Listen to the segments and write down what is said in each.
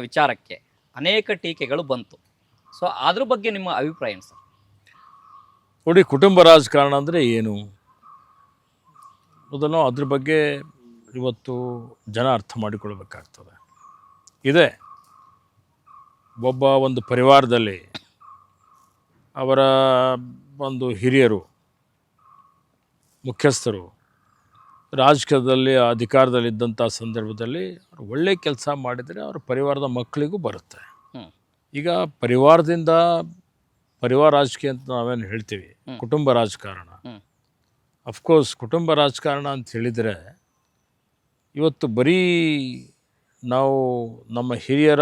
ವಿಚಾರಕ್ಕೆ ಅನೇಕ ಟೀಕೆಗಳು ಬಂತು. ಸೊ ಅದ್ರ ಬಗ್ಗೆ ನಿಮ್ಮ ಅಭಿಪ್ರಾಯ ಏನು ಸರ್? ನೋಡಿ, ಕುಟುಂಬ ರಾಜಕಾರಣ ಅಂದರೆ ಏನು ಮೊದಲು ಅದ್ರ ಬಗ್ಗೆ ಇವತ್ತು ಜನ ಅರ್ಥ ಮಾಡಿಕೊಳ್ಬೇಕಾಗ್ತದೆ. ಇದೆ ಒಂದು ಪರಿವಾರದಲ್ಲಿ ಅವರ ಒಂದು ಹಿರಿಯರು ಮುಖ್ಯಸ್ಥರು ರಾಜಕೀಯದಲ್ಲಿ ಅಧಿಕಾರದಲ್ಲಿದ್ದಂಥ ಸಂದರ್ಭದಲ್ಲಿ ಅವರು ಒಳ್ಳೆಯ ಕೆಲಸ ಮಾಡಿದರೆ ಅವರ ಪರಿವಾರದ ಮಕ್ಕಳಿಗೂ ಬರುತ್ತೆ. ಈಗ ಪರಿವಾರ ರಾಜಕೀಯ ಅಂತ ನಾವೇನು ಹೇಳ್ತೀವಿ, ಕುಟುಂಬ ರಾಜಕಾರಣ. ಅಫ್ಕೋರ್ಸ್ ಕುಟುಂಬ ರಾಜಕಾರಣ ಅಂತ ಹೇಳಿದರೆ ಇವತ್ತು ಬರೀ ನಾವು ನಮ್ಮ ಹಿರಿಯರ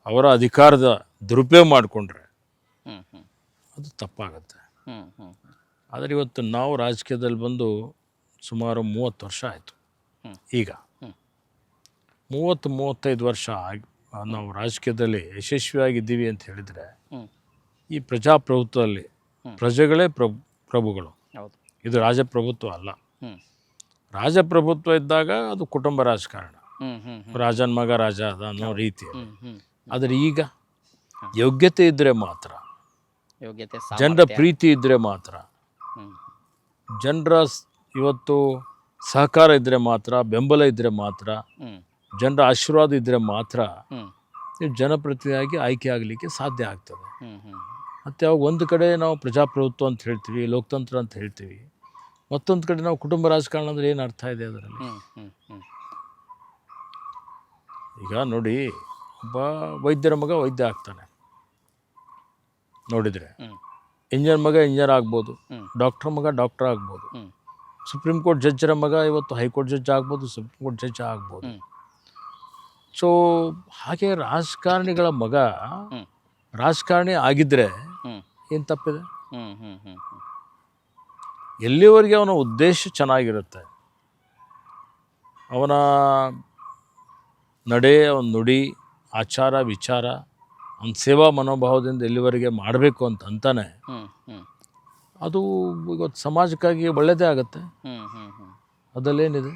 ಅವರ ಅಧಿಕಾರದ ದುರುಪಯೋಗ ಮಾಡಿಕೊಂಡ್ರೆ ಅದು ತಪ್ಪಾಗತ್ತೆ. ಆದರೆ ಇವತ್ತು ನಾವು ರಾಜಕೀಯದಲ್ಲಿ ಬಂದು ಸುಮಾರು 30 ವರ್ಷ ಆಯಿತು. ಈಗ 30-35 ವರ್ಷ ನಾವು ರಾಜಕೀಯದಲ್ಲಿ ಯಶಸ್ವಿಯಾಗಿದ್ದೀವಿ ಅಂತ ಹೇಳಿದರೆ ಈ ಪ್ರಜಾಪ್ರಭುತ್ವದಲ್ಲಿ ಪ್ರಜೆಗಳೇ ಪ್ರಭುಗಳು. ಇದು ರಾಜಪ್ರಭುತ್ವ ಅಲ್ಲ. ರಾಜಪ್ರಭುತ್ವ ಇದ್ದಾಗ ಅದು ಕುಟುಂಬ ರಾಜಕಾರಣ, ರಾಜನ ಮಗ ರಾಜ ಅದ ಅನ್ನೋ ರೀತಿಯಲ್ಲಿ. ಆದರೆ ಈಗ ಯೋಗ್ಯತೆ ಇದ್ದರೆ ಮಾತ್ರ, ಜನರ ಪ್ರೀತಿ ಇದ್ದರೆ ಮಾತ್ರ, ಜನರ ಇವತ್ತು ಸಹಕಾರ ಇದ್ದರೆ ಮಾತ್ರ, ಬೆಂಬಲ ಇದ್ದರೆ ಮಾತ್ರ, ಜನರ ಆಶೀರ್ವಾದ ಇದ್ದರೆ ಮಾತ್ರ ನೀವು ಜನಪ್ರತಿನಿಧಿಯಾಗಿ ಆಯ್ಕೆ ಆಗಲಿಕ್ಕೆ ಸಾಧ್ಯ ಆಗ್ತದೆ. ಮತ್ತು ಅವಾಗ ಒಂದು ಕಡೆ ನಾವು ಪ್ರಜಾಪ್ರಭುತ್ವ ಅಂತ ಹೇಳ್ತೀವಿ, ಲೋಕತಂತ್ರ ಅಂತ ಹೇಳ್ತೀವಿ, ಮತ್ತೊಂದು ಕಡೆ ನಾವು ಕುಟುಂಬ ರಾಜಕಾರಣ ಅಂದರೆ ಏನು ಅರ್ಥ ಇದೆ ಅದರಲ್ಲಿ? ಈಗ ನೋಡಿ, ಒಬ್ಬ ವೈದ್ಯರ ಮಗ ವೈದ್ಯ ಆಗ್ತಾನೆ ನೋಡಿದರೆ, ಇಂಜಿನಿಯರ್ ಮಗ ಇಂಜಿನಿಯರ್ ಆಗ್ಬೋದು, ಡಾಕ್ಟರ್ ಮಗ ಡಾಕ್ಟರ್ ಆಗ್ಬೋದು, ಸುಪ್ರೀಂ ಕೋರ್ಟ್ ಜಡ್ಜರ ಮಗ ಇವತ್ತು ಹೈಕೋರ್ಟ್ ಜಡ್ಜ್ ಆಗ್ಬೋದು, ಸುಪ್ರೀಂ ಕೋರ್ಟ್ ಜಡ್ಜ್ ಆಗ್ಬೋದು. ಸೊ ಹಾಗೆ ರಾಜಕಾರಣಿಗಳ ಮಗ ರಾಜಕಾರಣಿ ಆಗಿದ್ದರೆ ಏನು ತಪ್ಪಿದೆ? ಎಲ್ಲಿವರೆಗೆ ಅವನ ಉದ್ದೇಶ ಚೆನ್ನಾಗಿರುತ್ತೆ, ಅವನ ನಡೆ, ಅವನ ನುಡಿ, ಆಚಾರ ವಿಚಾರ, ಅವನ ಸೇವಾ ಮನೋಭಾವದಿಂದ ಎಲ್ಲಿವರೆಗೆ ಮಾಡಬೇಕು ಅಂತಾನೆ ಅದು ಇವತ್ತು ಸಮಾಜಕ್ಕಾಗಿ ಒಳ್ಳೆಯದೇ ಆಗುತ್ತೆ. ಅದರಲ್ಲೇನಿದೆ?